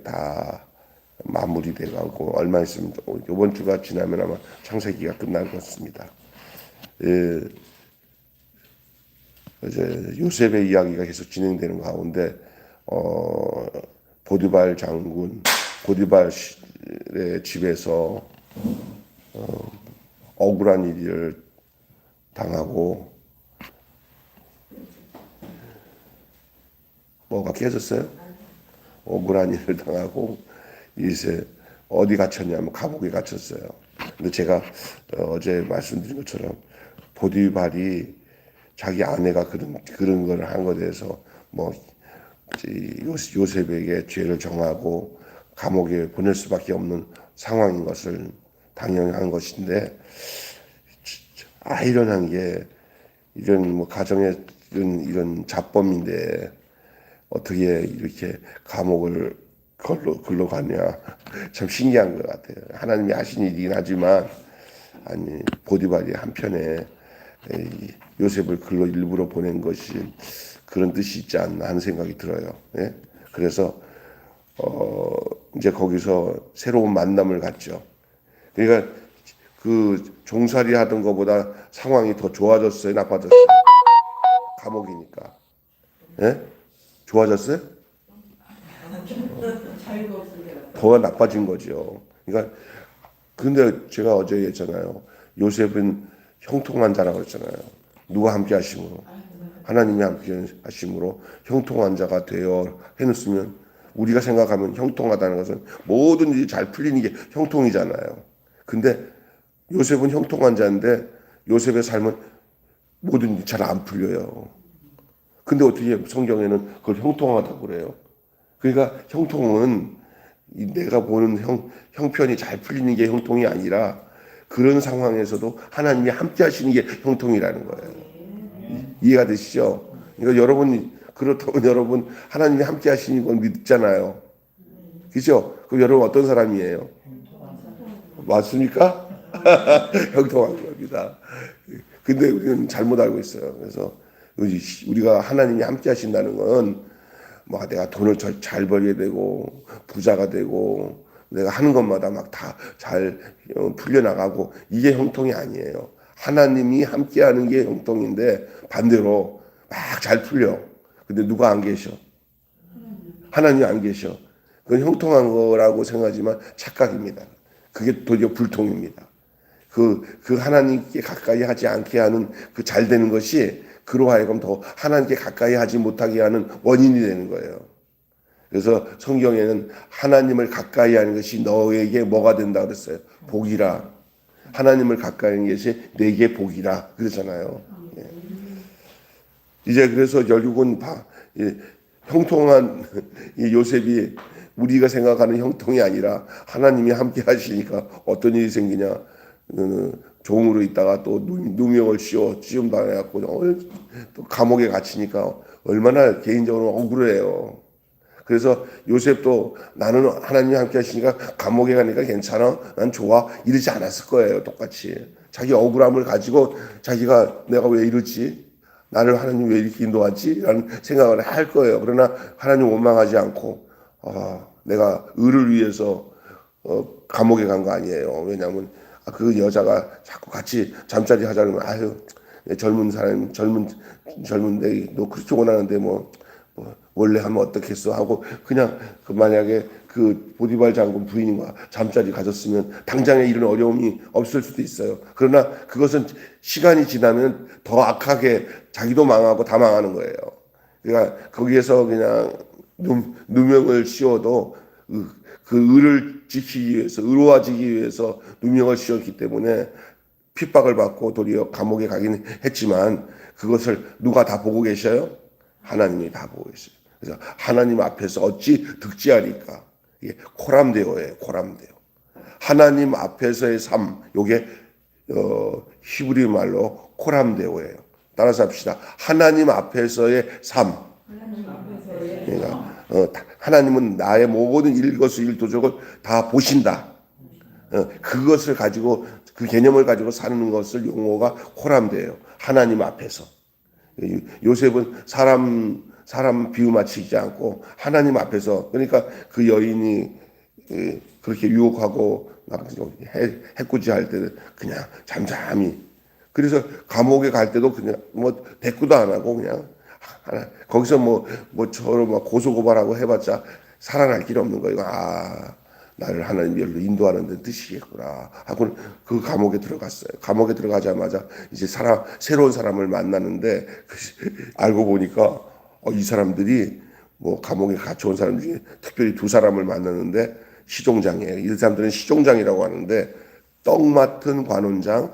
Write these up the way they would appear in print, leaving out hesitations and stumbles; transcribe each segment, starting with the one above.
다 마무리돼 가고 얼마 있으면 이번 주가 지나면 아마 창세기가 끝날 것 같습니다. 예, 이제 요셉의 이야기가 계속 진행되는 가운데 보디발 장군 보디발의 집에서 억울한 일을 당하고 뭐가 깨졌어요? 억울한 일을 당하고 이제 어디 갇혔냐면 감옥에 갇혔어요. 근데 제가 어제 말씀드린 것처럼 보디발이 자기 아내가 그런 걸 한 것에 대해서 뭐 요셉에게 죄를 정하고 감옥에 보낼 수밖에 없는 상황인 것을 당연한 것인데 아이러니한 게 이런 뭐 가정의 이런 자범인데 어떻게 이렇게 감옥을 글로 가냐 참 신기한 것 같아요. 하나님이 하신 일이긴 하지만 아니 보디발이 한편에 요셉을 글로 일부러 보낸 것이 그런 뜻이 있지 않나 하는 생각이 들어요. 예? 그래서 이제 거기서 새로운 만남을 갖죠. 그러니까 그 종살이 하던 것보다 상황이 더 좋아졌어요, 나빠졌어요? 감옥이니까. 예? 좋아졌어요? 더 나빠진 거죠. 그러니까 근데 제가 어제 얘기했잖아요. 요셉은 형통한 자라고 했잖아요. 누가 함께 하심으로? 하나님이 함께 하심으로 형통한 자가 되어 해놓으면 우리가 생각하면 형통하다는 것은 모든 일이 잘 풀리는 게 형통이잖아요. 근데 요셉은 형통한 자인데 요셉의 삶은 모든 일이 잘 안 풀려요. 근데 어떻게 성경에는 그걸 형통하다고 그래요? 그러니까 형통은 내가 보는 형편이 잘 풀리는 게 형통이 아니라 그런 상황에서도 하나님이 함께 하시는 게 형통이라는 거예요. 이해가 되시죠? 그러니까 그렇다면 여러분 하나님이 함께 하시는 걸 믿잖아요. 그죠? 그럼 여러분 어떤 사람이에요? 맞습니까? 형통한 겁니다. 근데 우리는 잘못 알고 있어요. 그래서 우리가 하나님이 함께 하신다는 건 뭐 내가 돈을 잘 벌게 되고 부자가 되고 내가 하는 것마다 막 다 잘 풀려나가고 이게 형통이 아니에요. 하나님이 함께하는 게 형통인데 반대로 막 잘 풀려. 근데 누가 안 계셔? 하나님이 안 계셔. 그건 형통한 거라고 생각하지만 착각입니다. 그게 도리어 불통입니다. 그 하나님께 가까이 하지 않게 하는 그 잘 되는 것이 그로 하여금 더 하나님께 가까이 하지 못하게 하는 원인이 되는 거예요. 그래서 성경에는 하나님을 가까이 하는 것이 너에게 뭐가 된다 그랬어요? 복이라. 하나님을 가까이 하는 것이 내게 복이라 그러잖아요. 예. 이제 그래서 결국은 형통한 이 요셉이 우리가 생각하는 형통이 아니라 하나님이 함께 하시니까 어떤 일이 생기냐. 종으로 있다가 또 누명을 씌움 당해갖고 또 감옥에 갇히니까 얼마나 개인적으로 억울해요. 그래서 요셉도 나는 하나님이 함께 하시니까 감옥에 가니까 괜찮아, 난 좋아 이러지 않았을 거예요. 똑같이 자기 억울함을 가지고 자기가 내가 왜 이러지, 나를 하나님 왜 이렇게 인도하지 라는 생각을 할 거예요. 그러나 하나님 원망하지 않고 내가 의를 위해서 감옥에 간 거 아니에요. 왜냐하면 그 여자가 자꾸 같이 잠자리 하자는 아유 젊은 사람 젊은데 너 그렇게 원하는데 뭐 원래 하면 어떻겠어 하고 그냥 만약에 그 보디발 장군 부인과 잠자리 가졌으면 당장에 이런 어려움이 없을 수도 있어요. 그러나 그것은 시간이 지나면 더 악하게 자기도 망하고 다 망하는 거예요. 그러니까 거기에서 그냥 누명을 씌워도 그 의를 지키기 위해서 의로워지기 위해서 누명을 씌웠기 때문에 핍박을 받고 도리어 감옥에 가긴 했지만 그것을 누가 다 보고 계셔요? 하나님이 다 보고 계셔요. 그래서 하나님 앞에서 어찌 득지하리까? 이게 코람데오예요. 코람데오. 하나님 앞에서의 삶. 이게 히브리 말로 코람데오예요. 따라서 합시다. 하나님 앞에서의 삶. 그러니까 하나님은 나의 모든 일거수일투족을 다 보신다. 그것을 가지고 그 개념을 가지고 사는 것을 용어가 코람데예요. 하나님 앞에서. 요셉은 사람 비유 맞추지 않고 하나님 앞에서 그러니까 그 여인이 그렇게 유혹하고 해코지할 때는 그냥 잠잠히 그래서 감옥에 갈 때도 그냥 뭐 대꾸도 안 하고 그냥 거기서 뭐 저를 막 고소고발하고 해봤자 살아날 길이 없는 거예요. 아 나를 하나님 일로 인도하는 데 뜻이겠구나 하고 그 감옥에 들어갔어요. 감옥에 들어가자마자 이제 새로운 사람을 만나는데 알고 보니까 이 사람들이 뭐 감옥에 갇혀온 사람 중에 특별히 두 사람을 만났는데 시종장이에요. 이 사람들은 시종장이라고 하는데 떡 맡은 관원장,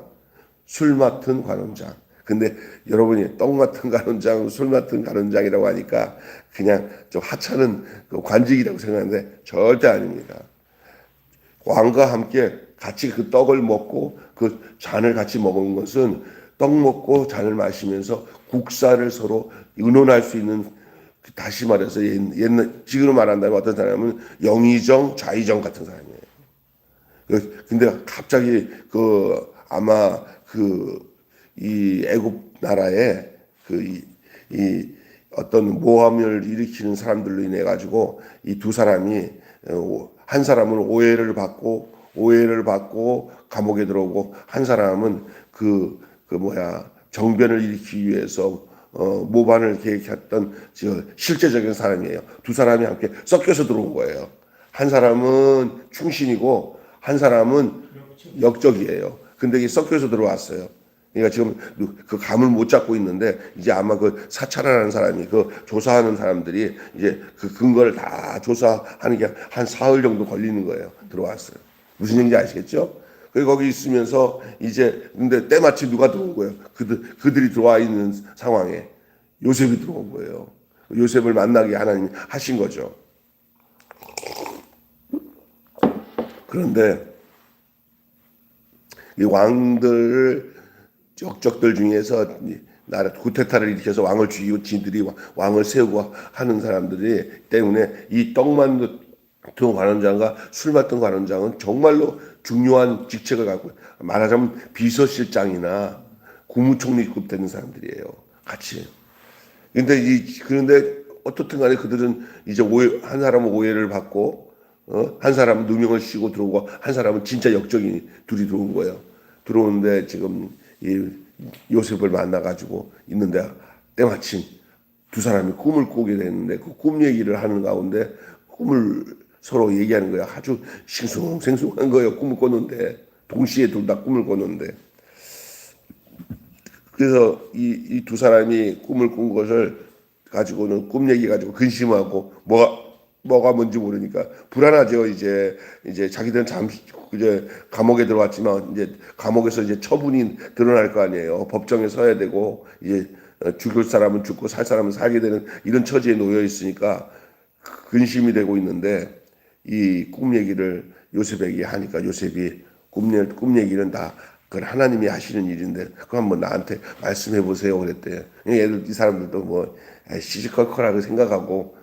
술 맡은 관원장. 근데 여러분이 떡 맡은 관원장, 술 맡은 관원장이라고 하니까 그냥 좀 하찮은 그 관직이라고 생각하는데 절대 아닙니다. 왕과 함께 같이 그 떡을 먹고 그 잔을 같이 먹은 것은 떡 먹고 잔을 마시면서 국사를 서로 의논할 수 있는 다시 말해서 옛날 지금 말한다면 어떤 사람은 영의정, 좌의정 같은 사람이에요. 근데 갑자기 아마 이 애굽 나라에 이 어떤 모함을 일으키는 사람들로 인해 가지고 이 두 사람이 한 사람은 오해를 받고 감옥에 들어오고 한 사람은 정변을 일으키기 위해서 모반을 계획했던 실제적인 사람이에요. 두 사람이 함께 섞여서 들어온 거예요. 한 사람은 충신이고 한 사람은 역적이에요. 근데 이게 섞여서 들어왔어요. 그러니까 지금 그 감을 못 잡고 있는데 이제 아마 그 사찰하는 사람이 그 조사하는 사람들이 이제 그 근거를 다 조사하는 게 한 사흘 정도 걸리는 거예요. 들어왔어요. 무슨 얘기인지 아시겠죠? 그리고 거기 있으면서 이제 근데 때마침 누가 들어온 거예요. 그들이 들어와 있는 상황에 요셉이 들어온 거예요. 요셉을 만나게 하나님이 하신 거죠. 그런데 이 왕들 역적들 중에서 나라 쿠데타를 일으켜서 왕을 죽이고 지들이 왕을 세우고 하는 사람들이 때문에 이 떡만 두 관원장과 술 맡은 관원장은 정말로 중요한 직책을 갖고 말하자면 비서실장이나 국무총리급 되는 사람들이에요. 같이. 그런데 어떻든 간에 그들은 이제 한 사람은 오해를 받고 한 사람은 누명을 씌고 들어오고 한 사람은 진짜 역적인 둘이 들어온 거예요. 들어오는데 지금 이 요셉을 만나가지고 있는데 때마침 두 사람이 꿈을 꾸게 됐는데 그 꿈 얘기를 하는 가운데 꿈을 서로 얘기하는 거예요. 아주 싱숭생숭한 거예요. 꿈을 꿨는데 동시에 둘 다 꿈을 꿨는데 그래서 이 두 사람이 꿈을 꾼 것을 가지고는 꿈 얘기 가지고 근심하고 뭐가 뭔지 모르니까 불안하죠. 이제 자기들은 잠시 이제 감옥에 들어왔지만 이제 감옥에서 이제 처분이 드러날 거 아니에요. 법정에 서야 되고 이제 죽을 사람은 죽고 살 사람은 살게 되는 이런 처지에 놓여 있으니까 근심이 되고 있는데 이 꿈 얘기를 요셉에게 하니까 요셉이 꿈 얘기는 다 그건 하나님이 하시는 일인데 그거 한번 나한테 말씀해 보세요 그랬대. 이 사람들도 뭐 시시콜콜하게 생각하고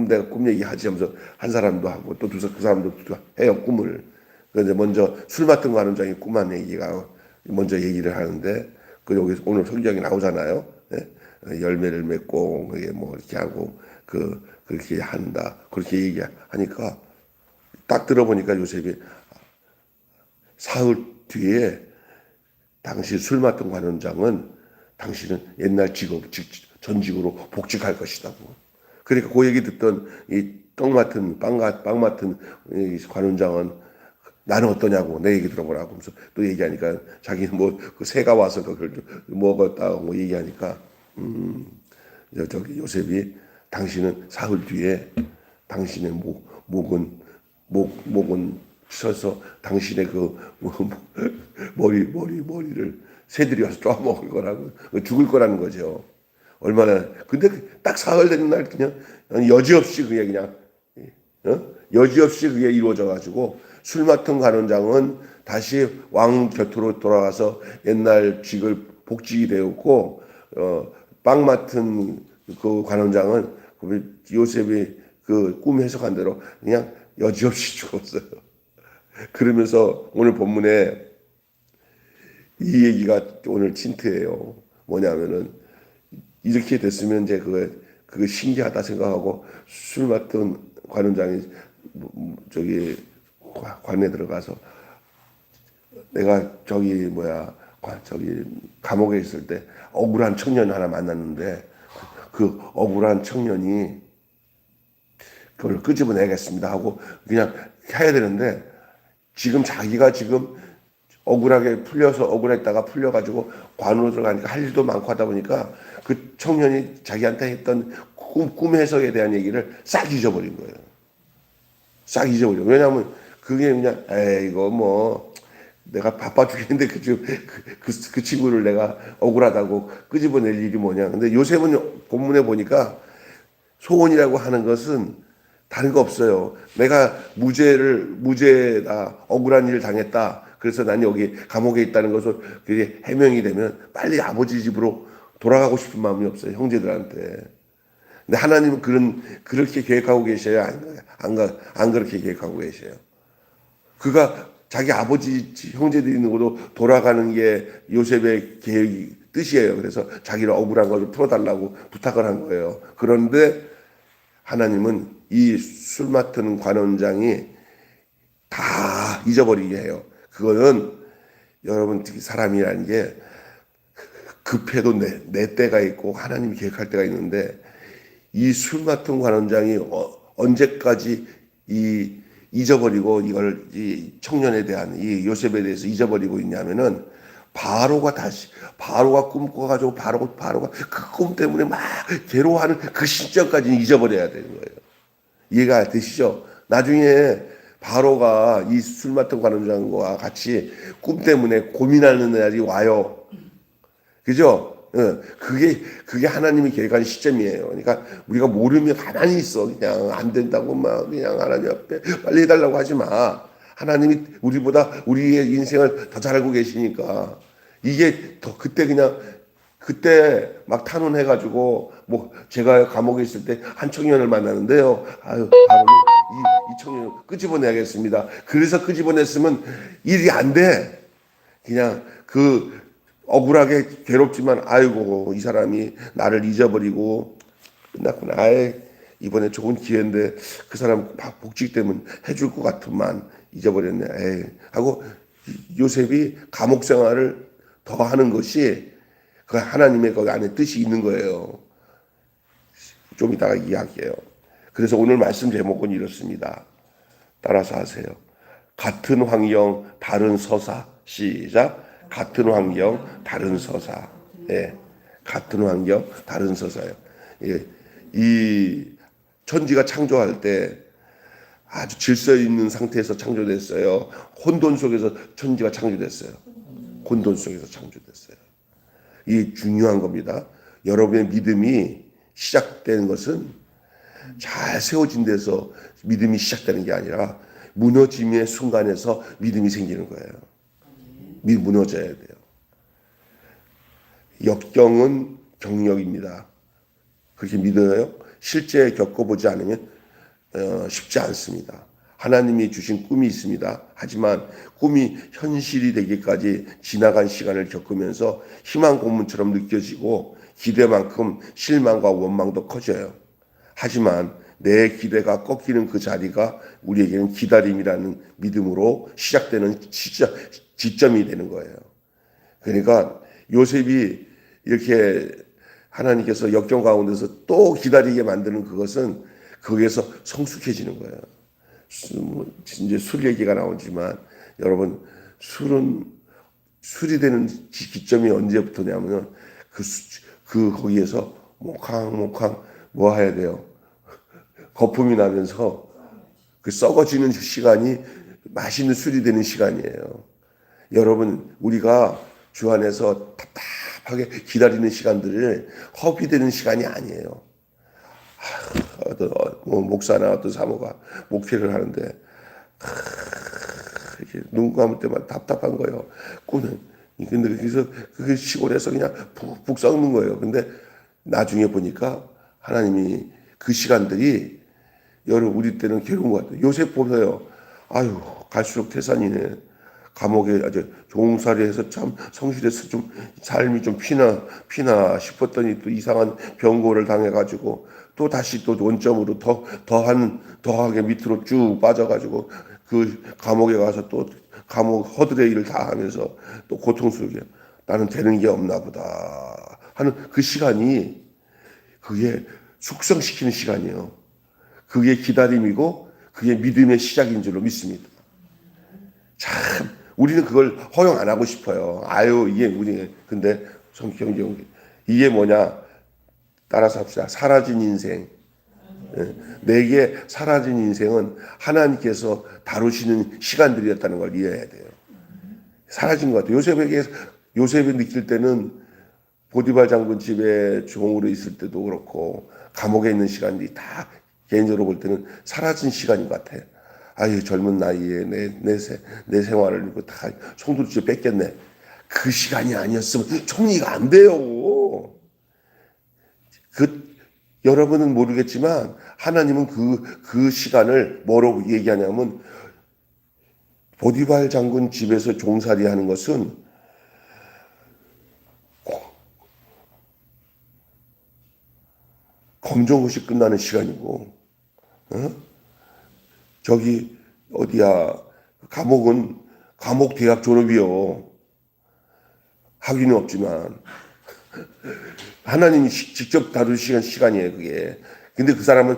내가 꿈 얘기하지 하면서 한 사람도 하고 또 그 사람도 해요 꿈을. 그런데 먼저 술 맡은 관원장이 꿈한 얘기가 먼저 얘기를 하는데 그 여기 오늘 성경에 나오잖아요. 열매를 맺고 뭐 이렇게 하고 그렇게 한다 그렇게 얘기하니까 딱 들어보니까 요셉이 사흘 뒤에 당시 술 맡은 관원장은 당신은 옛날 전직으로 복직할 것이다고. 그러니까 그 얘기 듣던 이 빵 맡은 이 관원장은 나는 어떠냐고 내 얘기 들어보라고 하면서 또 얘기하니까 자기는 그 새가 와서 그걸 먹었다고 얘기하니까 저기 요셉이 당신은 사흘 뒤에 당신의 목은 쳐서 당신의 머리를 새들이 와서 쪼아먹을 거라고 죽을 거라는 거죠. 얼마나 근데 딱 사흘 되는 날 그냥 여지없이 그게 이루어져 가지고 술 맡은 관원장은 다시 왕 곁으로 돌아가서 옛날 복직이 되었고 빵 맡은 그 관원장은 요셉이 그 꿈 해석한 대로 그냥 여지없이 죽었어요. 그러면서 오늘 본문에 이 얘기가 오늘 틴트예요. 뭐냐면은 이렇게 됐으면 이제 그거 신기하다 생각하고 술 맡은 관원장이 저기 관에 들어가서 내가 저기 감옥에 있을 때 억울한 청년 하나 만났는데 그 억울한 청년이 그걸 끄집어내겠습니다 하고 그냥 해야 되는데 자기가 지금 억울하게 풀려서 억울했다가 풀려가지고 관으로 들어가니까 할 일도 많고 하다 보니까 그 청년이 자기한테 했던 꿈 해석에 대한 얘기를 싹 잊어버린 거예요. 싹 잊어버려. 왜냐하면 그게 그냥 이거 뭐 내가 바빠 죽겠는데 그 친구를 내가 억울하다고 끄집어낼 일이 뭐냐. 근데 요셉은 본문에 보니까 소원이라고 하는 것은 다른 거 없어요. 내가 무죄다, 억울한 일을 당했다. 그래서 난 여기 감옥에 있다는 것을 그게 해명이 되면 빨리 아버지 집으로 돌아가고 싶은 마음이 없어요. 형제들한테. 근데 하나님은 그렇게 계획하고 계셔요? 안 그렇게 계획하고 계셔요? 그가 자기 아버지 형제들이 있는 곳으로 돌아가는 게 요셉의 뜻이에요. 그래서 자기를 억울한 것을 풀어달라고 부탁을 한 거예요. 그런데 하나님은 이 술 맡은 관원장이 다 잊어버리게 해요. 그거는 여러분 사람이라는 게 급해도 내 때가 있고 하나님이 계획할 때가 있는데 이 술 맡은 관원장이 언제까지 잊어버리고 이 청년에 대한 이 요셉에 대해서 잊어버리고 있냐면은 바로가 꿈꿔가지고 바로가 그 꿈 때문에 막 괴로워하는 그 시점까지 잊어버려야 되는 거예요. 이해가 되시죠? 나중에 바로가 이 술 맡은 관원장과 같이 꿈 때문에 고민하는 날이 와요. 그죠? 그게 하나님이 계획한 시점이에요. 그러니까 우리가 모르면 가만히 있어. 그냥 안 된다고 막 그냥 하나님 앞에 빨리 해달라고 하지 마. 하나님이 우리보다 우리의 인생을 더 잘 알고 계시니까 이게 더 그때 막 탄원해가지고 뭐 제가 감옥에 있을 때 한 청년을 만나는데요. 바로 이 청년을 끄집어내야겠습니다. 그래서 끄집어냈으면 일이 안 돼. 그냥 억울하게 괴롭지만 아이고 이 사람이 나를 잊어버리고 끝났구나. 이번에 좋은 기회인데 그 사람 복직 때문에 해줄 것 같으만 잊어버렸네. 하고 요셉이 감옥 생활을 더 하는 것이 그 하나님의 그 안에 뜻이 있는 거예요. 좀 이따가 이야기해요. 그래서 오늘 말씀 제목은 이렇습니다. 따라서 하세요. 같은 환경 다른 서사. 시작. 같은 환경 다른 서사. 예. 같은 환경 다른 서사요. 예. 이 천지가 창조할 때 아주 질서 있는 상태에서 창조됐어요. 혼돈 속에서 천지가 창조됐어요. 혼돈 속에서 창조됐어요. 이 중요한 겁니다. 여러분의 믿음이 시작되는 것은 잘 세워진 데서 믿음이 시작되는 게 아니라 무너짐의 순간에서 믿음이 생기는 거예요. 무너져야 돼요. 역경은 경력입니다. 그렇게 믿어요? 실제 겪어보지 않으면 쉽지 않습니다. 하나님이 주신 꿈이 있습니다. 하지만 꿈이 현실이 되기까지 지나간 시간을 겪으면서 희망 고문처럼 느껴지고 기대만큼 실망과 원망도 커져요. 하지만 내 기대가 꺾이는 그 자리가 우리에게는 기다림이라는 믿음으로 시작되는 지점이 되는 거예요. 그러니까 요셉이 이렇게 하나님께서 역경 가운데서 또 기다리게 만드는 그것은 거기에서 성숙해지는 거예요. 이제 술 얘기가 나오지만 여러분 술이 되는 기점이 언제부터냐면은 거기에서 몽캉 뭐 해야 돼요? 거품이 나면서 그 썩어지는 시간이 맛있는 술이 되는 시간이에요. 여러분 우리가 주 안에서 답답하게 기다리는 시간들을 허비되는 시간이 아니에요. 목사나 어떤 사모가 목회를 하는데 이렇게 눈 감을 때마다 답답한 거예요. 근데 그래서 그게 시골에서 그냥 푹 썩는 거예요. 근데 나중에 보니까 하나님이 그 시간들이 여러분 우리 때는 괴로운 것 같아요. 요셉 보세요. 갈수록 태산이네. 감옥에 아주 종살이해서 참 성실해서 좀 삶이 좀 피나 싶었더니 또 이상한 병고를 당해가지고 또 다시 또 원점으로 더하게 밑으로 쭉 빠져가지고 그 감옥에 가서 또 감옥 허드레 일을 다 하면서 또 고통스럽게 나는 되는 게 없나 보다 하는 그 시간이 그게 숙성시키는 시간이에요. 그게 기다림이고 그게 믿음의 시작인 줄로 믿습니다. 참 우리는 그걸 허용 안 하고 싶어요. 아유 이게 우리 근데 성경 이게 뭐냐 따라서 합시다. 사라진 인생. 내게 사라진 인생은 하나님께서 다루시는 시간들이었다는 걸 이해해야 돼요. 사라진 것 같아요. 요셉이 느낄 때는 보디발 장군 집에 종으로 있을 때도 그렇고 감옥에 있는 시간들이 다 개인적으로 볼 때는 사라진 시간인 것 같아요. 아유 젊은 나이에 내 생활을 이거 다 송두리째 뺏겼네. 그 시간이 아니었으면 정리가 안 돼요. 여러분은 모르겠지만 하나님은 그 시간을 뭐라고 얘기하냐면 보디발 장군 집에서 종살이 하는 것은 검정옷이 끝나는 시간이고, 저기 어디야 감옥은 감옥 대학 졸업이요. 학위는 없지만 하나님이 직접 다루시는 시간이에요 그게. 근데 그 사람은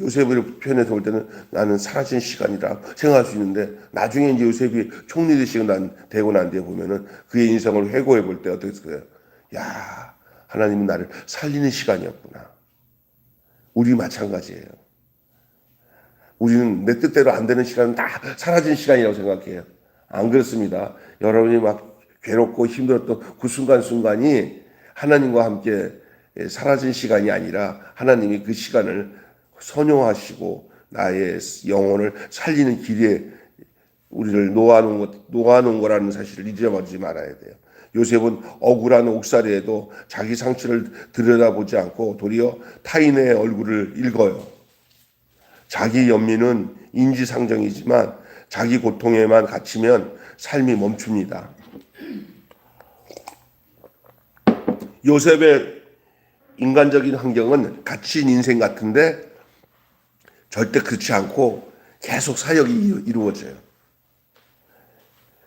요셉을 표현해서 볼 때는 나는 사라진 시간이라 생각할 수 있는데 나중에 이제 요셉이 총리 되고 난 뒤에 보면은 그의 인생을 회고해 볼 때 어떻게 했어요? 야 하나님은 나를 살리는 시간이었구나. 우리 마찬가지예요. 우리는 내 뜻대로 안 되는 시간은 다 사라진 시간이라고 생각해요. 안 그렇습니다. 여러분이 막 괴롭고 힘들었던 그 순간순간이 하나님과 함께 사라진 시간이 아니라 하나님이 그 시간을 선용하시고 나의 영혼을 살리는 길에 우리를 놓아놓은 거라는 사실을 잊어버리지 말아야 돼요. 요셉은 억울한 옥살이에도 자기 상처를 들여다보지 않고 도리어 타인의 얼굴을 읽어요. 자기 연민은 인지상정이지만 자기 고통에만 갇히면 삶이 멈춥니다. 요셉의 인간적인 환경은 갇힌 인생 같은데 절대 그렇지 않고 계속 사역이 이루어져요.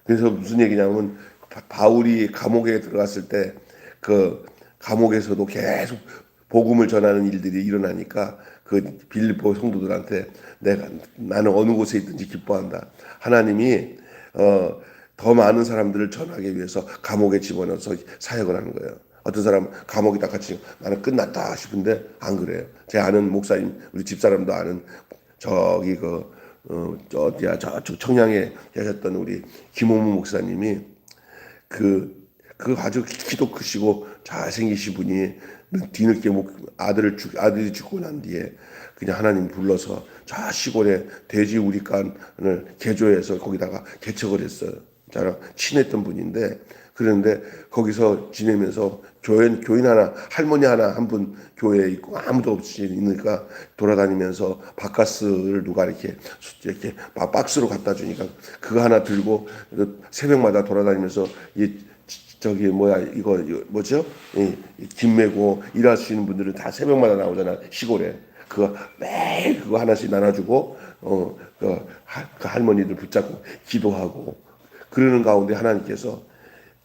그래서 무슨 얘기냐면 바울이 감옥에 들어갔을 때 그 감옥에서도 계속 복음을 전하는 일들이 일어나니까 그 빌립보 성도들한테 나는 어느 곳에 있든지 기뻐한다. 하나님이 더 많은 사람들을 전하기 위해서 감옥에 집어넣어서 사역을 하는 거예요. 어떤 사람은 감옥에 딱 갇히고 나는 끝났다 싶은데 안 그래요. 제 아는 목사님, 우리 집사람도 아는 저기 어디야 저쪽 청량에 계셨던 우리 김호무 목사님이 그 아주 키도 크시고 잘생기신 분이 뒤늦게 아들이 죽고 난 뒤에 그냥 하나님 불러서 저 시골에 돼지 우리간을 개조해서 거기다가 개척을 했어요. 저랑 친했던 분인데 그런데 거기서 지내면서 교인 하나 할머니 하나 한 분 교회에 있고 아무도 없이 있으니까 돌아다니면서 바카스를 누가 이렇게 박스로 갖다 주니까 그거 하나 들고 새벽마다 돌아다니면서 저기 이거 뭐죠? 김 메고 일하시는 분들은 다 새벽마다 나오잖아 시골에. 그거 매일 그거 하나씩 나눠주고 그 할머니들 붙잡고 기도하고 그러는 가운데 하나님께서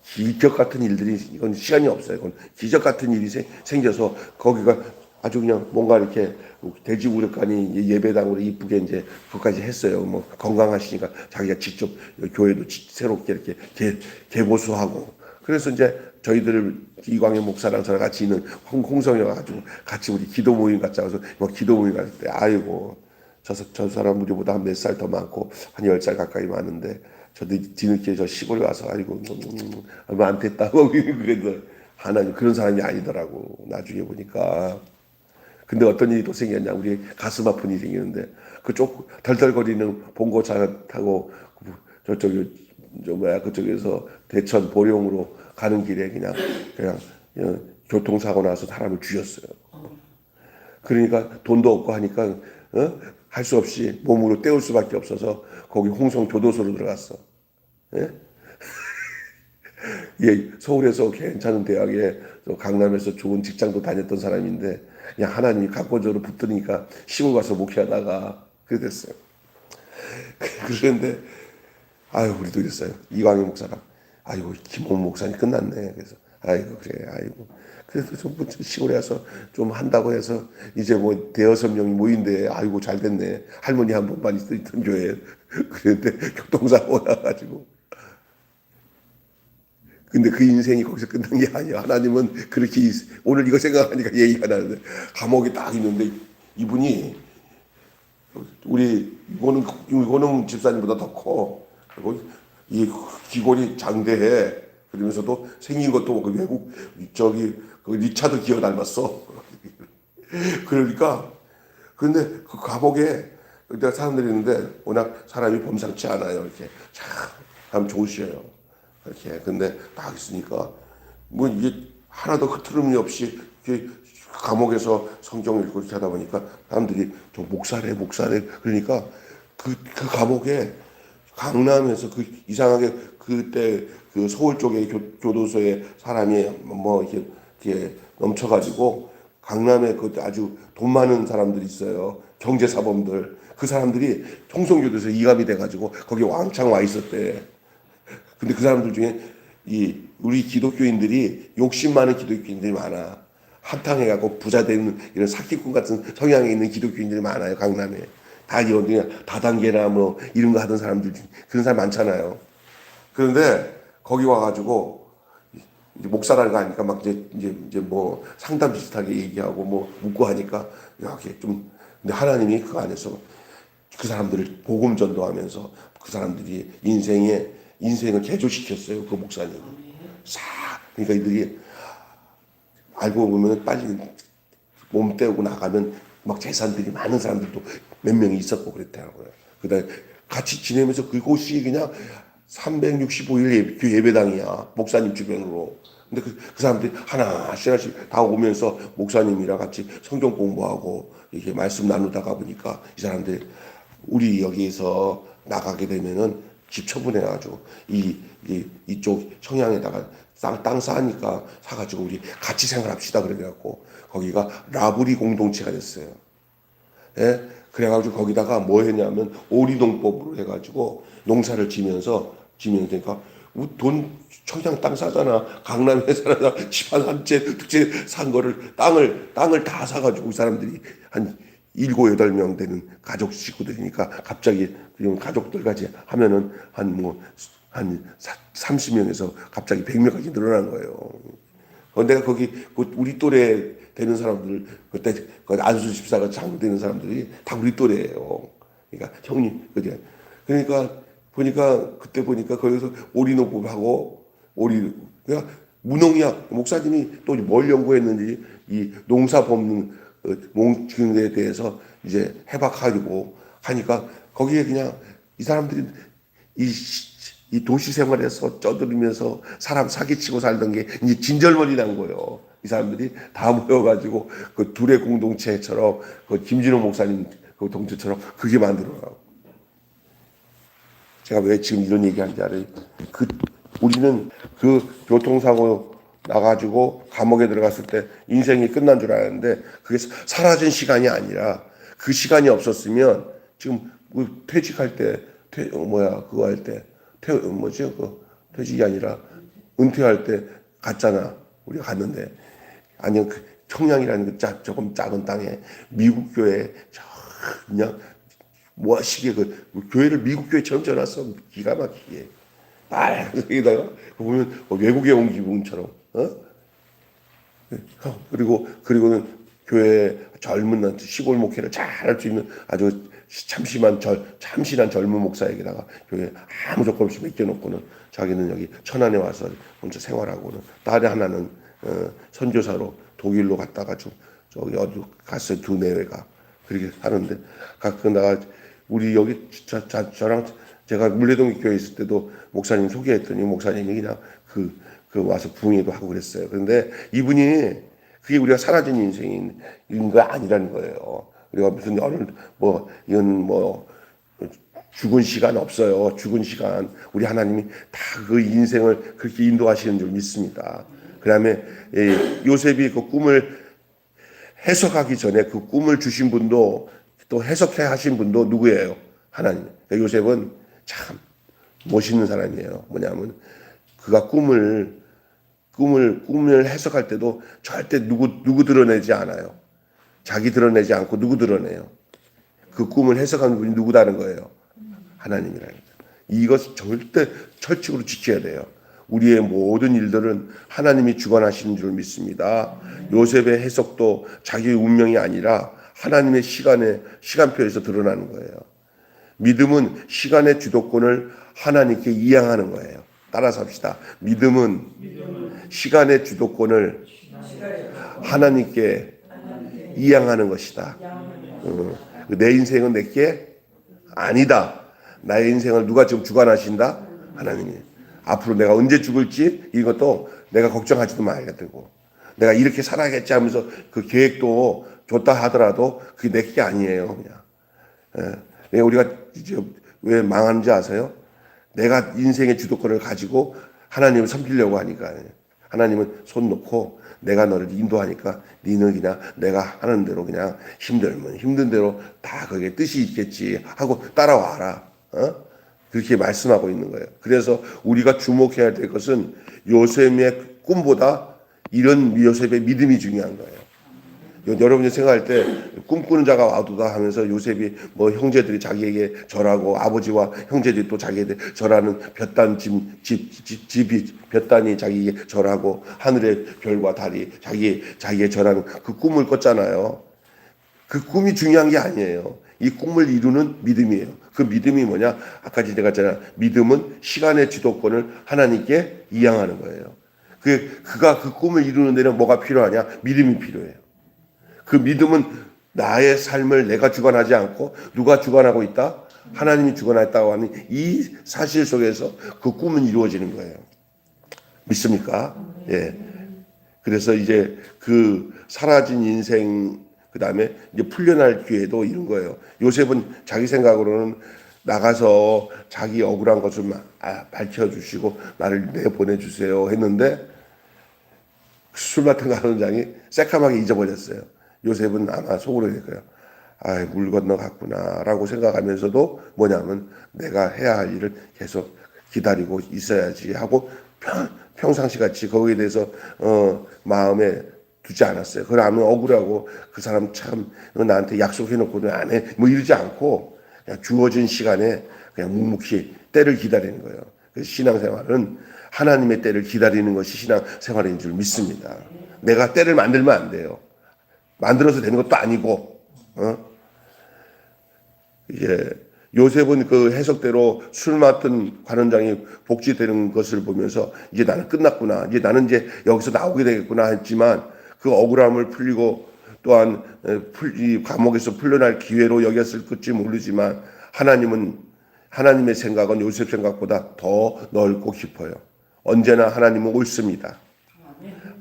기적 같은 일들이 이건 시간이 없어요. 이건 기적 같은 일이 생겨서 거기가 아주 그냥 뭔가 이렇게 돼지 우럭간이 예배당으로 이쁘게 이제 그것까지 했어요. 뭐 건강하시니까 자기가 직접 교회도 새롭게 이렇게 개보수하고 그래서 이제 저희들 이광현 목사랑 저랑 같이 있는 홍성이가 가지고 같이 우리 기도 모임 같이 와서 뭐 기도 모임 갈 때 아이고 저 사람 우리보다 한 몇 살 더 많고 한 10살 가까이 많은데 저도 뒤늦게 저 시골에 와서 아이고 얼마 안 됐다고 그래도 하나님 그런 사람이 아니더라고 나중에 보니까. 근데 어떤 일이 또 생겼냐 우리 가슴 아픈 일이 생기는데 그쪽 덜덜거리는 봉고차 타고 그쪽에서 대천 보령으로 가는 길에 그냥 교통사고 나서 사람을 죽였어요. 그러니까 돈도 없고 하니까 할 수 없이 몸으로 때울 수밖에 없어서 거기 홍성 교도소로 들어갔어. 예, 서울에서 괜찮은 대학에 또 강남에서 좋은 직장도 다녔던 사람인데 그냥 하나님이 각본적으로 붙드니까 시골 가서 목회하다가 그래 됐어요. 그런데 아유 우리도 그랬어요. 이광희 목사랑 아이고 김홍 목사님 끝났네. 그래서 아이고 그래 아이고 그래도 좀 시골에 와서 좀 한다고 해서 이제 뭐 대여섯 명이 모인데 아이고 잘 됐네. 할머니 한 분만 있던 교회 그랬는데 교통사고 나가지고 근데 그 인생이 거기서 끝난 게 아니야. 하나님은 그렇게 오늘 이거 생각하니까 얘기가 나는데 감옥에 딱 있는데 이분이 우리 이거는 집사님보다 더 커. 그리고 이 귀골이 장대해. 그러면서도 생긴 것도 그 외국 저기 그 리차드 기어 닮았어. 그러니까 근데 그 감옥에 그때 사람들이 있는데 워낙 사람이 범상치 않아요. 이렇게 참 좋으셔요. 이렇게 근데 딱 있으니까 뭐 이게 하나도 흐트름이 없이 이렇게 감옥에서 성경 읽고 이렇게 하다 보니까 사람들이 저 목사래 그러니까 그 감옥에 강남에서 그 이상하게 그때 그 서울 쪽에 교도소에 사람이 뭐 이렇게 넘쳐가지고 강남에 그 아주 돈 많은 사람들이 있어요. 경제사범들 그 사람들이 총성교도소에 이감이 돼가지고 거기 왕창 와 있었대. 근데 그 사람들 중에 이 우리 기독교인들이 욕심 많은 기독교인들이 많아. 한탕해갖고 부자 되는 이런 사기꾼 같은 성향에 있는 기독교인들이 많아요. 강남에. 다 그냥 다단계나 뭐 이런 거 하던 사람들 그런 사람 많잖아요. 그런데 거기 와가지고 이제 목사라는 거 하니까 막 이제 뭐 상담 비슷하게 얘기하고 뭐 묻고 하니까 이렇게 좀 근데 하나님이 그 안에서 그 사람들을 복음 전도하면서 그 사람들이 인생을 개조시켰어요. 그 목사님. 싹 그러니까 이들이 알고 보면 빨리 몸 때우고 나가면 막 재산들이 많은 사람들도 몇 명이 있었고 그랬더라고요. 그다음에 같이 지내면서 그곳이 그냥 365일 예배당이야. 목사님 주변으로. 근데 그 사람들이 하나씩 다 오면서 목사님이랑 같이 성경 공부하고 이렇게 말씀 나누다가 보니까 이 사람들이 우리 여기에서 나가게 되면은 집 처분해가지고 이쪽 청양에다가 땅 싸니까 사가지고 우리 같이 생활합시다 그래갖고 거기가 라브리 공동체가 됐어요. 예? 그래가지고 거기다가 뭐 했냐면 오리농법으로 해가지고 농사를 지면서 그러니까 돈 청양 땅 싸잖아. 강남에 살아서 집한 채, 두 채 산 거를 땅을 다 사가지고 이 사람들이 한 7, 8명 되는 가족 식구들이니까 갑자기 그냥 가족들까지 하면은 한 30명에서 갑자기 100명까지 늘어난 거예요. 내가 거기 우리 또래 되는 사람들 그때 그 안수 집사가 장 되는 사람들이 다 우리 또래예요. 그러니까 형님 그러니까 그때 보니까 거기서 오리농법하고 그러니까 무농약 목사님이 또 뭘 연구했는지 이 농사법는 농기에 대해서 이제 해박하고 하니까 거기에 그냥 이 사람들이 이 도시 생활에서 쩌들으면서 사람 사기치고 살던 게 이제 진절머리 난 거예요. 이 사람들이 다 모여가지고 그 둘의 공동체처럼 그 김진호 목사님 그 동체처럼 그게 만들어가고. 제가 왜 지금 이런 얘기하는지 알아요? 우리는 그 교통사고 나가지고 감옥에 들어갔을 때 인생이 끝난 줄 알았는데 그게 사라진 시간이 아니라 그 시간이 없었으면 지금 퇴직할 때 그거 할 때 퇴직이 아니라 은퇴할 때 갔잖아. 우리가 갔는데 아니면 그 청량이라는 그 조금 작은 땅에 미국 교회 그냥 뭐시기에 그 교회를 미국 교회처럼 져놨어. 기가 막히게 빨간색에다가 보면 외국에 온 기분처럼 그리고는 교회 젊은 시골 목회를 잘 할 수 있는 아주 참신한 젊은 목사에게다가 교회 아무 조건 없이 맡겨놓고는 자기는 여기 천안에 와서 혼자 생활하고는 딸 하나는 선교사로 독일로 갔다가 저기 어디 갔어요. 두 내외가 그렇게 하는데 가끔 나가 우리 여기 저랑 제가 물레동 교회 있을 때도 목사님 소개했더니 목사님이 그냥 그 와서 부흥회도 하고 그랬어요. 그런데 이분이 그게 우리가 사라진 인생인 거 아니라는 거예요. 우리가 무슨 이건 죽은 시간 없어요. 죽은 시간. 우리 하나님이 다 그 인생을 그렇게 인도하시는 줄 믿습니다. 그 다음에 요셉이 그 꿈을 해석하기 전에 그 꿈을 주신 분도 또 해석해 하신 분도 누구예요? 하나님. 그러니까 요셉은 참 멋있는 사람이에요. 뭐냐면 그가 꿈을 해석할 때도 절대 누구 드러내지 않아요. 자기 드러내지 않고 누구 드러내요. 그 꿈을 해석하는 분이 누구다는 거예요. 하나님이라는 거죠. 이것 절대 철칙으로 지켜야 돼요. 우리의 모든 일들은 하나님이 주관하시는 줄 믿습니다. 요셉의 해석도 자기의 운명이 아니라 하나님의 시간표에서 드러나는 거예요. 믿음은 시간의 주도권을 하나님께 이양하는 거예요. 따라서 합시다. 믿음은 시간의 주도권을 하나님께 이양하는 것이다. 내 인생은 내게 아니다. 나의 인생을 누가 지금 주관하신다? 하나님이. 앞으로 내가 언제 죽을지 이것도 내가 걱정하지도 말아야 되고, 내가 이렇게 살아야겠지 하면서 그 계획도 줬다 하더라도 그게 내게 아니에요. 그냥. 우리가 이제 왜 망하는지 아세요? 내가 인생의 주도권을 가지고 하나님을 섬기려고 하니까. 하나님은 손 놓고 내가 너를 인도하니까 니는 그냥 내가 하는 대로 그냥 힘들면 힘든 대로 다 거기에 뜻이 있겠지 하고 따라와라. 그렇게 말씀하고 있는 거예요. 그래서 우리가 주목해야 될 것은 요셉의 꿈보다 이런 요셉의 믿음이 중요한 거예요. 여러분이 생각할 때 꿈꾸는 자가 와도다 하면서 요셉이 뭐 형제들이 자기에게 절하고 아버지와 형제들이 또 자기에게 절하는 집이 볕단이 자기에게 절하고 하늘의 별과 달이 자기에게 절하는 그 꿈을 꿨잖아요. 그 꿈이 중요한 게 아니에요. 이 꿈을 이루는 믿음이에요. 그 믿음이 뭐냐? 아까 제가 했잖아요. 믿음은 시간의 주도권을 하나님께 이양하는 거예요. 그가 그 꿈을 이루는 데는 뭐가 필요하냐? 믿음이 필요해요. 그 믿음은 나의 삶을 내가 주관하지 않고 누가 주관하고 있다? 하나님이 주관했다고 하는 이 사실 속에서 그 꿈은 이루어지는 거예요. 믿습니까? 예. 그래서 이제 그 사라진 인생, 그 다음에 이제 풀려날 기회도 이런 거예요. 요셉은 자기 생각으로는 나가서 자기 억울한 것을 밝혀주시고 나를 내보내주세요 했는데 술 맡은 가론장이 새카맣게 잊어버렸어요. 요셉은 아마 속으로 될 거예요. 물 건너갔구나 라고 생각하면서도 뭐냐면 내가 해야 할 일을 계속 기다리고 있어야지 하고 평상시 같이 거기에 대해서 마음에 두지 않았어요. 그러면 억울하고 그 사람 참 나한테 약속해놓고 왜 안 해? 뭐 이러지 않고 그냥 주어진 시간에 그냥 묵묵히 때를 기다리는 거예요. 그래서 신앙생활은 하나님의 때를 기다리는 것이 신앙생활인 줄 믿습니다. 내가 때를 만들면 안 돼요. 만들어서 되는 것도 아니고, 이제 요셉은 그 해석대로 술 맡은 관원장이 복지되는 것을 보면서 이제 나는 끝났구나. 이제 나는 이제 여기서 나오게 되겠구나 했지만 그 억울함을 풀리고 또한 이 감옥에서 풀려날 기회로 여겼을지 모르지만 하나님의 생각은 요셉 생각보다 더 넓고 깊어요. 언제나 하나님은 옳습니다.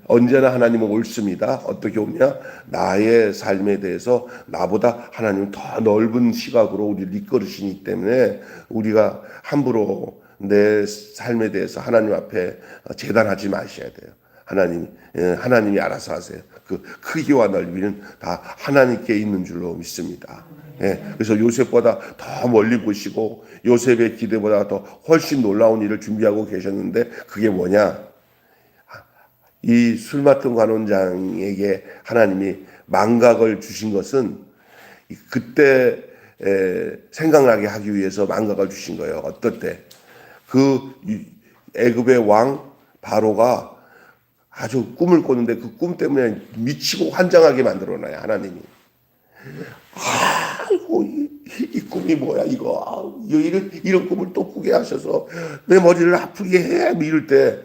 언제나 하나님은 옳습니다. 어떻게 옳냐? 나의 삶에 대해서 나보다 하나님은 더 넓은 시각으로 우리를 이끌으시기 때문에 우리가 함부로 내 삶에 대해서 하나님 앞에 재단하지 마셔야 돼요. 하나님이 알아서 하세요. 그 크기와 넓이는 다 하나님께 있는 줄로 믿습니다. 그래서 요셉보다 더 멀리 보시고 요셉의 기대보다 더 훨씬 놀라운 일을 준비하고 계셨는데 그게 뭐냐? 이 술 맡은 관원장에게 하나님이 망각을 주신 것은 그때 생각나게 하기 위해서 망각을 주신 거예요. 어떨 때? 그 애굽의 왕 바로가 아주 꿈을 꿨는데 그 꿈 때문에 미치고 환장하게 만들어놔요. 하나님이. 아이고 이 꿈이 뭐야 이거. 이런 꿈을 또 꾸게 하셔서 내 머리를 아프게 해. 이럴 때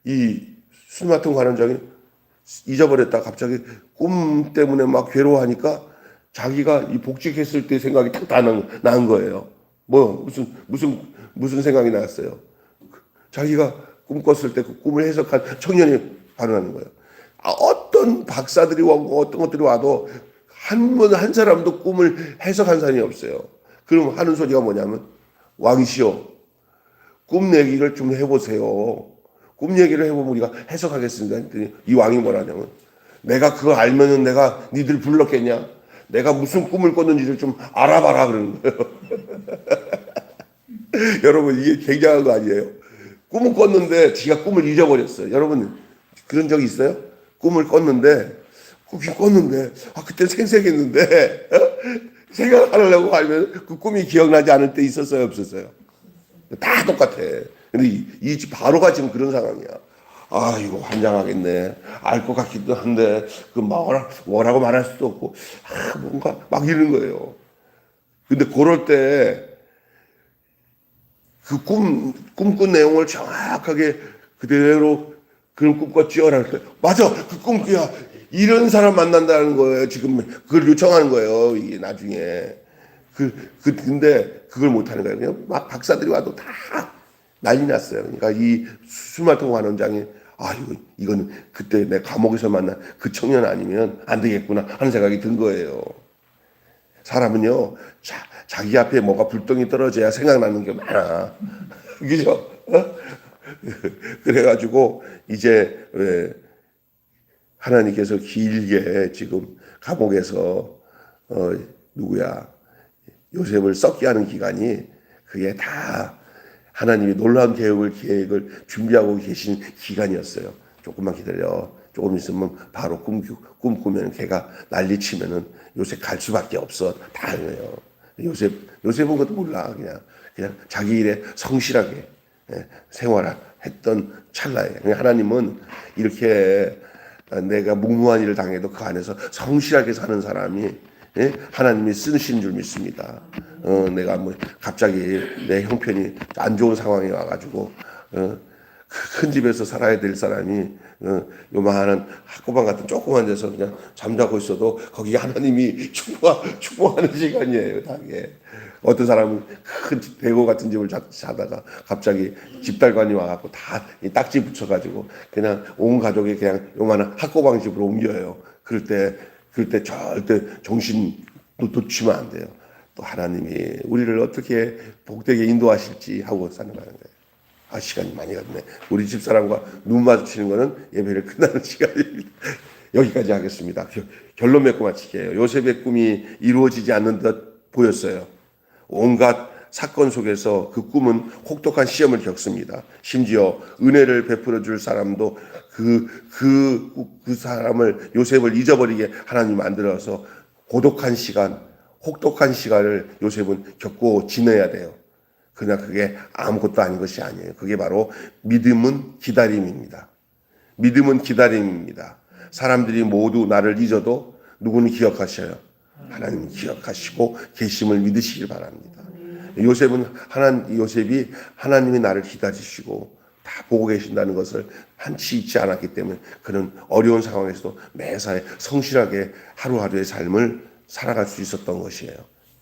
이 술 맡은 관원장이 잊어버렸다. 갑자기 꿈 때문에 막 괴로워하니까 자기가 이 복직했을 때 생각이 딱 난 거예요. 뭐 무슨 생각이 났어요. 자기가 꿈꿨을 때 그 꿈을 해석한 청년이 발언하는 거예요. 어떤 박사들이 오고 어떤 것들이 와도 한 사람도 꿈을 해석한 사람이 없어요. 그럼 하는 소리가 뭐냐면 왕이시여 꿈 얘기를 좀 해보세요. 꿈 얘기를 해보면 우리가 해석하겠습니다. 했더니 이 왕이 뭐라냐면 내가 그거 알면은 내가 니들 불렀겠냐? 내가 무슨 꿈을 꿨는지를 좀 알아봐라 그러는 거예요. 여러분 이게 굉장한 거 아니에요? 꿈을 꿨는데 지가 꿈을 잊어버렸어요. 여러분 그런 적 있어요? 꿈을 꿨는데 그때 생생했는데 생각하려고 하면 그 꿈이 기억나지 않을 때 있었어요, 없었어요? 다 똑같아. 근데 이 바로가 지금 그런 상황이야. 아, 이거 환장하겠네. 알 것 같기도 한데, 뭐라고 말할 수도 없고, 뭔가 막 이러는 거예요. 근데 그럴 때, 그 꿈꾼 내용을 정확하게 그대로 그런 꿈 꿨지요? 라고 할 때, 맞아! 그 꿈꾸야! 이런 사람 만난다는 거예요. 지금 그걸 요청하는 거예요. 이게 나중에. 근데 그걸 못하는 거예요. 그냥 막 박사들이 와도 다 난리 났어요. 그러니까 이 수말통 관원장이 이거는 그때 내 감옥에서 만난 그 청년 아니면 안 되겠구나 하는 생각이 든 거예요. 사람은요, 자기 앞에 뭐가 불똥이 떨어져야 생각나는 게 많아. 그죠? 그래가지고 이제 하나님께서 길게 지금 감옥에서 요셉을 썩게 하는 기간이 그게 다 하나님이 놀라운 계획을 준비하고 계신 기간이었어요. 조금만 기다려. 조금 있으면 바로 꿈꾸면 걔가 난리치면은 요셉 갈 수밖에 없어. 다 거예요. 요셉은 그것도 몰라. 그냥 자기 일에 성실하게 생활했던 찰나에. 하나님은 이렇게 내가 무모한 일을 당해도 그 안에서 성실하게 사는 사람이 하나님이 쓰신 줄 믿습니다. 내가 갑자기 내 형편이 안 좋은 상황에 와가지고 큰 집에서 살아야 될 사람이 요만한 학고방 같은 조그만 데서 그냥 잠자고 있어도 거기 하나님이 축복하는 시간이에요. 당에 어떤 사람은 큰 대고 같은 집을 자다가 갑자기 집달관이 와갖고 다 딱지 붙여가지고 그냥 온 가족이 그냥 요만한 학고방 집으로 옮겨요. 그럴 때 절대 정신 놓치면 안 돼요. 또 하나님이 우리를 어떻게 복되게 인도하실지 하고 사는 거예요. 시간이 많이 갔네. 우리 집사람과 눈 마주치는 거는 예배를 끝나는 시간입니다. 여기까지 하겠습니다. 결론 맺고 마칠게요. 요셉의 꿈이 이루어지지 않는 듯 보였어요. 온갖 사건 속에서 그 꿈은 혹독한 시험을 겪습니다. 심지어 은혜를 베풀어 줄 사람도 그 사람을 요셉을 잊어버리게 하나님 만들어서 고독한 시간, 혹독한 시간을 요셉은 겪고 지내야 돼요. 그러나 그게 아무것도 아닌 것이 아니에요. 그게 바로 믿음은 기다림입니다. 믿음은 기다림입니다. 사람들이 모두 나를 잊어도 누구는 기억하셔요. 하나님은 기억하시고 계심을 믿으시길 바랍니다. 요셉이 하나님이 나를 기다리시고 다 보고 계신다는 것을 한치 잊지 않았기 때문에 그는 어려운 상황에서도 매사에 성실하게 하루하루의 삶을 살아갈 수 있었던 것이에요.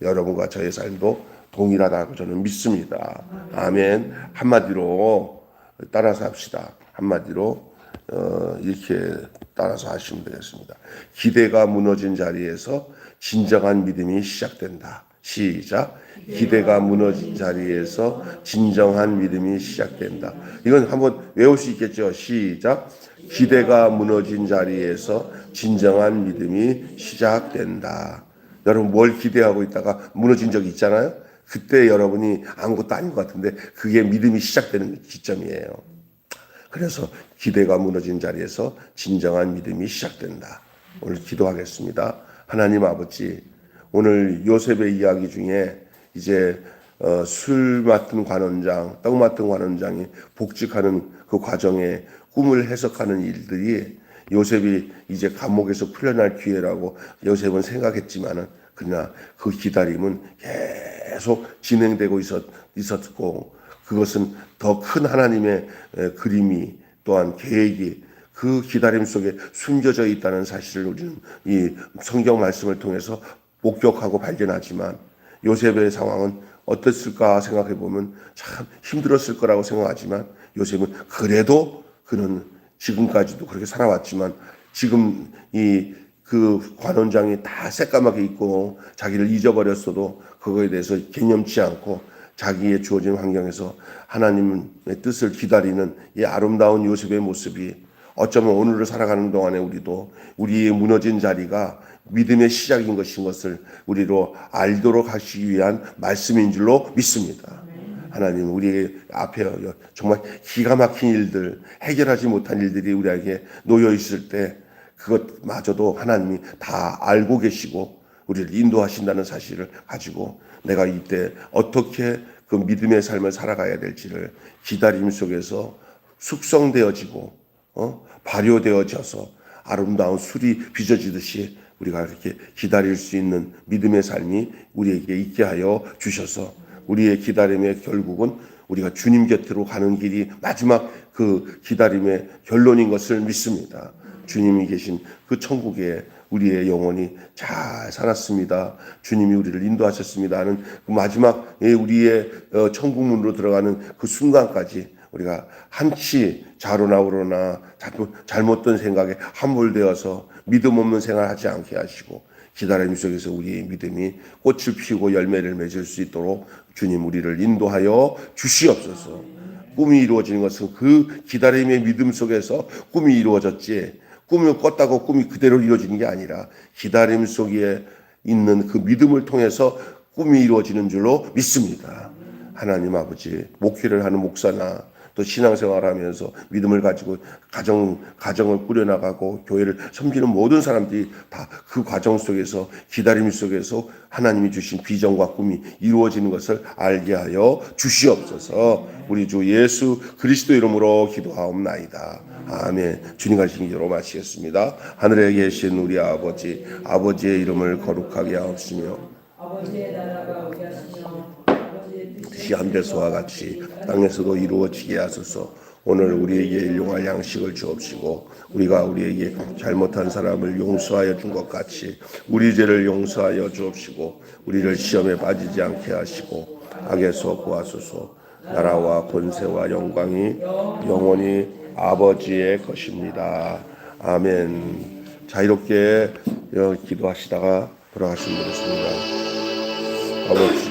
여러분과 저의 삶도 동일하다고 저는 믿습니다. 아멘. 한마디로 따라서 합시다. 한마디로 이렇게 따라서 하시면 되겠습니다. 기대가 무너진 자리에서 진정한 믿음이 시작된다. 시작. 기대가 무너진 자리에서 진정한 믿음이 시작된다. 이건 한번 외울 수 있겠죠. 시작. 기대가 무너진 자리에서 진정한 믿음이 시작된다. 여러분 뭘 기대하고 있다가 무너진 적이 있잖아요. 그때 여러분이 아무것도 아닌 것 같은데 그게 믿음이 시작되는 기점이에요. 그래서 기대가 무너진 자리에서 진정한 믿음이 시작된다. 오늘 기도하겠습니다. 하나님 아버지, 오늘 요셉의 이야기 중에 이제 술 맡은 관원장, 떡 맡은 관원장이 복직하는 그 과정에 꿈을 해석하는 일들이 요셉이 이제 감옥에서 풀려날 기회라고 요셉은 생각했지만은 그러나 그 기다림은 계속 진행되고 있었고 그것은 더 큰 하나님의 그림이 또한 계획이 그 기다림 속에 숨겨져 있다는 사실을 우리는 이 성경 말씀을 통해서 목격하고 발견하지만 요셉의 상황은 어땠을까 생각해 보면 참 힘들었을 거라고 생각하지만 요셉은 그래도 그는 지금까지도 그렇게 살아왔지만 지금 그 관원장이 다 새까맣게 입고 자기를 잊어버렸어도 그거에 대해서 개념치 않고 자기의 주어진 환경에서 하나님의 뜻을 기다리는 이 아름다운 요셉의 모습이 어쩌면 오늘을 살아가는 동안에 우리도 우리의 무너진 자리가 믿음의 시작인 것을 우리로 알도록 하시기 위한 말씀인 줄로 믿습니다. 하나님 우리 앞에 정말 기가 막힌 일들, 해결하지 못한 일들이 우리에게 놓여 있을 때 그것마저도 하나님이 다 알고 계시고 우리를 인도하신다는 사실을 가지고 내가 이때 어떻게 그 믿음의 삶을 살아가야 될지를 기다림 속에서 숙성되어지고 발효되어져서 아름다운 술이 빚어지듯이 우리가 이렇게 기다릴 수 있는 믿음의 삶이 우리에게 있게 하여 주셔서 우리의 기다림의 결국은 우리가 주님 곁으로 가는 길이 마지막 그 기다림의 결론인 것을 믿습니다. 주님이 계신 그 천국에 우리의 영혼이 잘 살았습니다. 주님이 우리를 인도하셨습니다 하는 그 마지막에 우리의 천국문으로 들어가는 그 순간까지 우리가 한치 좌로나 우로나 잘못된 생각에 함몰되어서 믿음 없는 생활을 하지 않게 하시고 기다림 속에서 우리의 믿음이 꽃을 피우고 열매를 맺을 수 있도록 주님 우리를 인도하여 주시옵소서. 꿈이 이루어지는 것은 그 기다림의 믿음 속에서 꿈이 이루어졌지 꿈을 꿨다고 꿈이 그대로 이루어지는 게 아니라 기다림 속에 있는 그 믿음을 통해서 꿈이 이루어지는 줄로 믿습니다. 하나님 아버지 목회를 하는 목사나 또 신앙생활을 하면서 믿음을 가지고 가정을 꾸려나가고 교회를 섬기는 모든 사람들이 다 그 과정 속에서 기다림 속에서 하나님이 주신 비전과 꿈이 이루어지는 것을 알게 하여 주시옵소서. 우리 주 예수 그리스도 이름으로 기도하옵나이다. 아멘. 주님 가신 기도로 마치겠습니다. 하늘에 계신 우리 아버지, 아버지의 이름을 거룩하게 하옵시며 아버지의 나라가 오게 하시며 뜻이 하늘에서와 같이 땅에서도 이루어지게 하소서. 오늘 우리에게 일용할 양식을 주옵시고 우리가 우리에게 잘못한 사람을 용서하여 준 것 같이 우리 죄를 용서하여 주옵시고 우리를 시험에 빠지지 않게 하시고 악에서 구하소서. 나라와 권세와 영광이 영원히 아버지의 것입니다. 아멘. 자유롭게 기도하시다가 돌아가신 분 있습니다. 아버지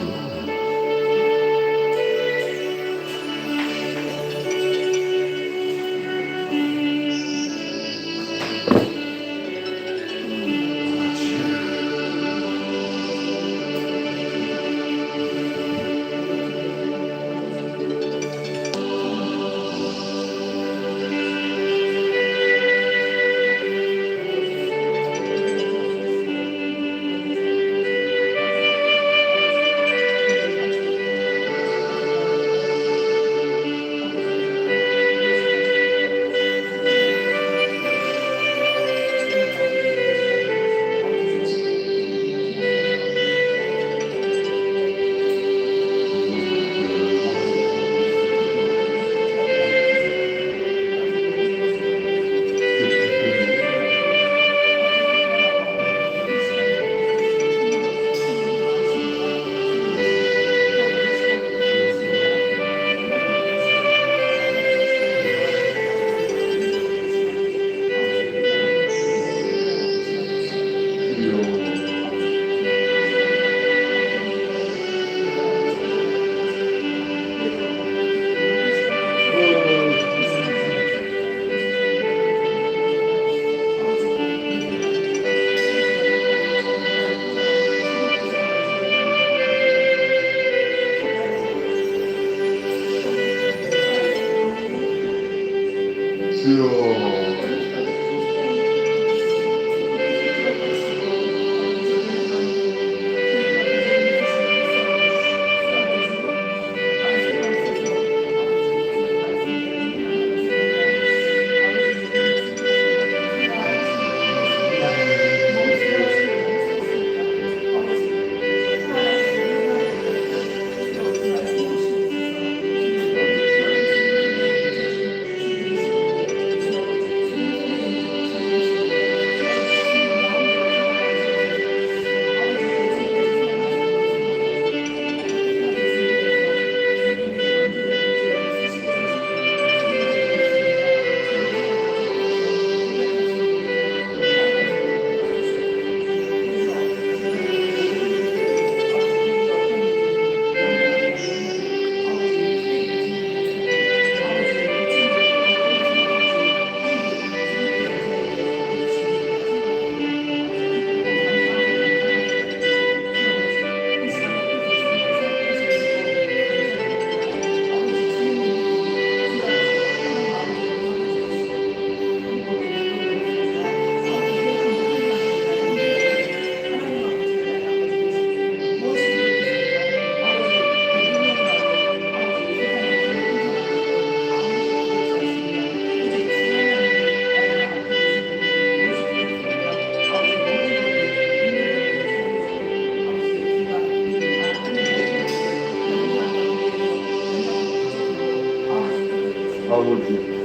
아버지